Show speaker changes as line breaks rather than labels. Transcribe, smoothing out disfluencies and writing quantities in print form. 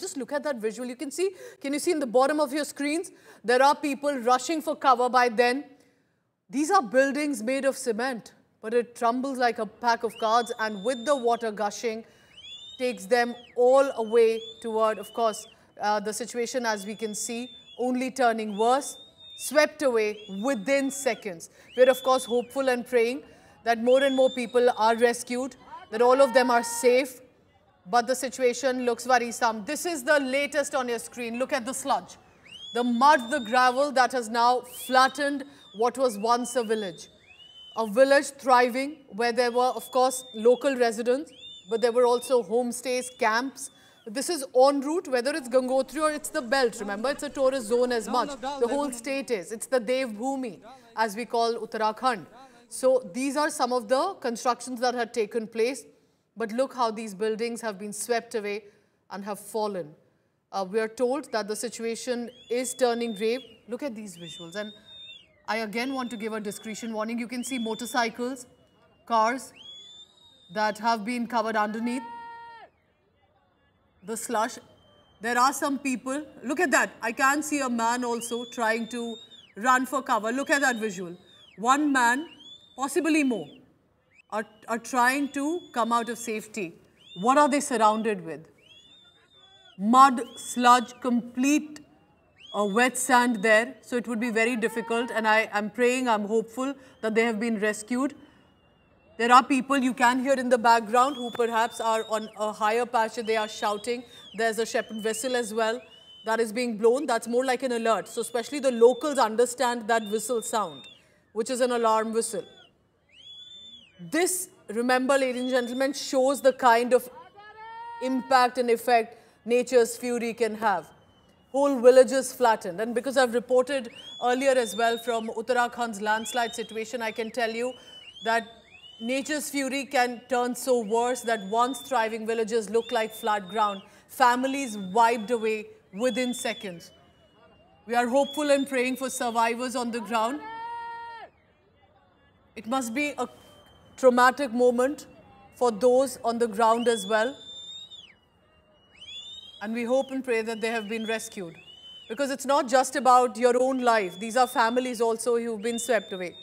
Just look at that visual. You can see, can you see in the bottom of your screens? There are people rushing for cover by then. These are buildings made of cement, but it trembles like a pack of cards, and with the water gushing, takes them all away toward, of course, the situation, as we can see, only turning worse, swept away within seconds. We're, of course, hopeful and praying that more and more people are rescued, that all of them are safe, but the situation looks worrisome. This is the latest on your screen. Look at the sludge. The mud, the gravel that has now flattened what was once a village. A village thriving where there were, of course, local residents, but there were also homestays, camps. This is en route, whether it's Gangotri or it's the belt. Remember, it's a tourist zone as much. The whole state is. It's the Dev Bhumi, as we call Uttarakhand. So these are some of the constructions that had taken place. But look how these buildings have been swept away and have fallen. We are told that the situation is turning grave. Look at these visuals. And I again want to give a discretion warning. You can see motorcycles, cars that have been covered underneath the slush. There are some people. Look at that. I can see a man also trying to run for cover. Look at that visual. One man, possibly more, are trying to come out of safety. What are they surrounded with? Mud, sludge, complete wet sand there. So it would be very difficult, and I'm praying, I'm hopeful that they have been rescued. There are people you can hear in the background who perhaps are on a higher pasture. They are shouting. There's a shepherd whistle as well that is being blown. That's more like an alert. So especially the locals understand that whistle sound, which is an alarm whistle. This, remember, ladies and gentlemen, shows the kind of impact and effect nature's fury can have. Whole villages flattened. And because I've reported earlier as well from Uttarakhand's landslide situation, I can tell you that nature's fury can turn so worse that once thriving villages look like flat ground. Families wiped away within seconds. We are hopeful and praying for survivors on the ground. It must be a traumatic moment for those on the ground as well. And we hope and pray that they have been rescued. Because it's not just about your own life. These are families also who've been swept away.